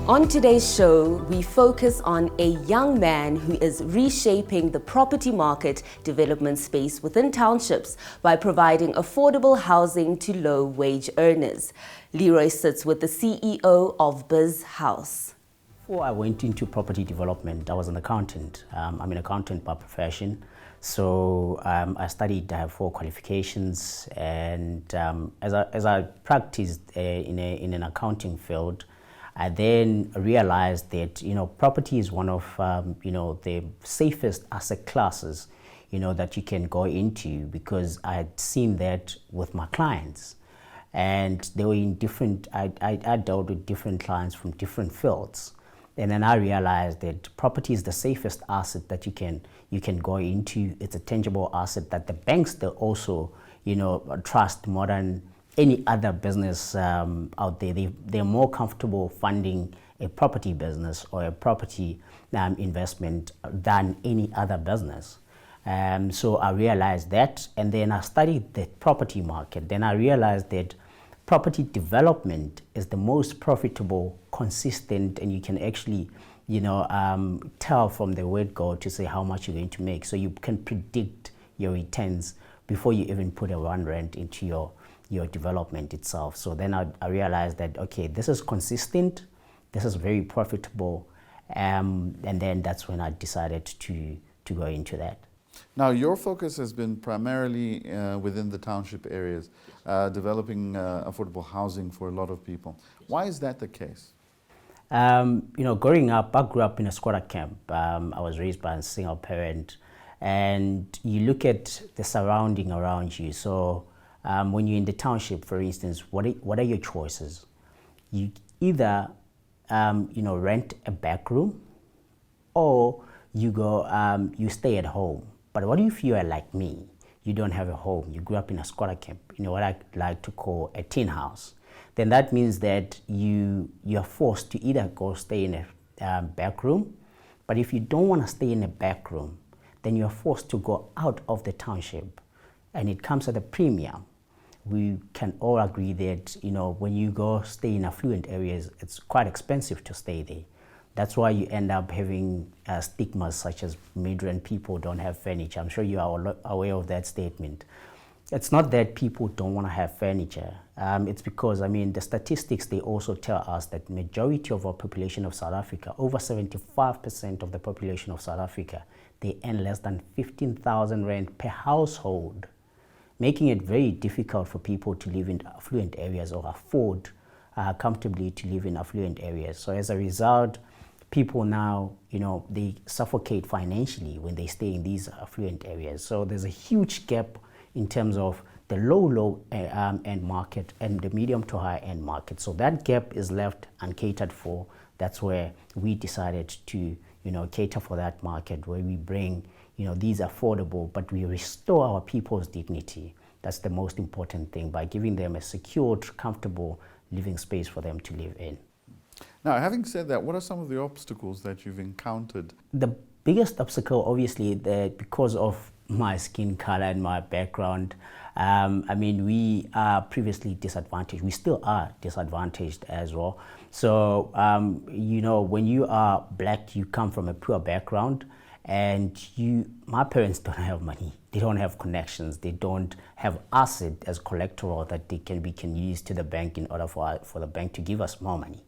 On today's show, we focus on a young man who is reshaping the property market development space within townships by providing affordable housing to low-wage earners. Leroy sits with the CEO of Bizz House. Before I went into property development, I was an accountant. I'm an accountant by profession. So I studied, I have 4 qualifications, and as I practiced in an accounting field, I then realized that property is one of the safest asset classes that you can go into, because I had seen that with my clients, and they were in different. I dealt with different clients from different fields, and then I realized that property is the safest asset that you can go into. It's a tangible asset that the banks they also trust more than any other business out there. They're more comfortable funding a property business or a property investment than any other business. So I realized that, and then I studied the property market. Then I realized that property development is the most profitable, consistent, and you can actually tell from the word go to say how much you're going to make. So you can predict your returns before you even put a rent into your development itself. So then I realized that, okay, this is consistent, this is very profitable, and then that's when I decided to go into that. Now, your focus has been primarily within the township areas, developing affordable housing for a lot of people. Why is that the case? Growing up, I grew up in a squatter camp. I was raised by a single parent, and you look at the surrounding around you. So when you're in the township, for instance, what are your choices? You either rent a back room, or you go you stay at home. But what if you are like me? You don't have a home. You grew up in a squatter camp, what I like to call a tin house. Then that means that you are forced to either go stay in a back room. But if you don't want to stay in a back room, then you're forced to go out of the township, and it comes at a premium. We can all agree that when you go stay in affluent areas, it's quite expensive to stay there. That's why you end up having stigmas such as migrant people don't have furniture. I'm sure you are aware of that statement. It's not that people don't want to have furniture. It's because, the statistics, they also tell us that majority of our population of South Africa, over 75% of the population of South Africa, they earn less than 15,000 rand per household, making it very difficult for people to live in affluent areas or afford comfortably to live in affluent areas. So as a result, people now, they suffocate financially when they stay in these affluent areas. So there's a huge gap in terms of the low end market and the medium to high end market. So that gap is left uncatered for. That's where we decided to, cater for that market, where we bring, these affordable, but we restore our people's dignity. That's the most important thing, by giving them a secured, comfortable living space for them to live in. Now, having said that, what are some of the obstacles that you've encountered? The biggest obstacle, obviously, that because of my skin color and my background, we are previously disadvantaged. We still are disadvantaged as well. So, when you are black, you come from a poor background, and my parents don't have money. They don't have connections. They don't have asset as collateral that they can use to the bank in order for the bank to give us more money.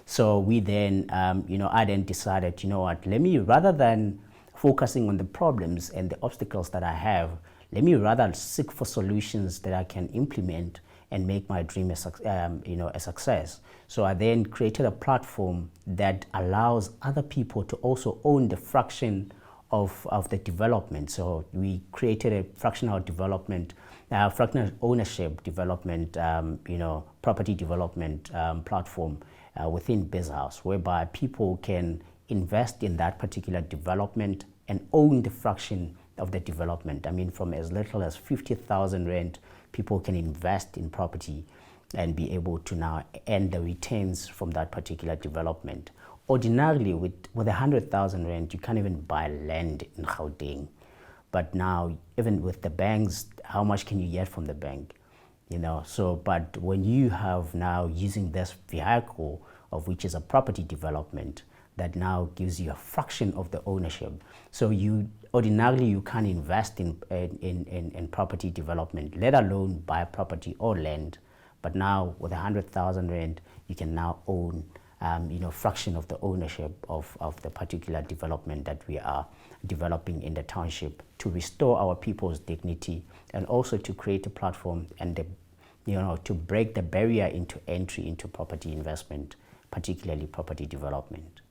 So we then, I then decided, let me, rather than focusing on the problems and the obstacles that I have, let me rather seek for solutions that I can implement and make my dream a success. So I then created a platform that allows other people to also own the fraction of the development. So we created a fractional development, fractional ownership development, property development platform within Bizz House, whereby people can invest in that particular development and own the fraction of the development. From as little as 50,000 rand, people can invest in property and be able to now earn the returns from that particular development. Ordinarily, with 100,000 rand, you can't even buy land in Gauteng. But now, even with the banks, how much can you get from the bank? But when you have now using this vehicle of which is a property development that now gives you a fraction of the ownership. So you ordinarily you can't invest in property development, let alone buy property or land. But now with 100,000 rand, you can now own fraction of the ownership of the particular development that we are developing in the township to restore our people's dignity and also to create a platform and to break the barrier into entry into property investment, particularly property development.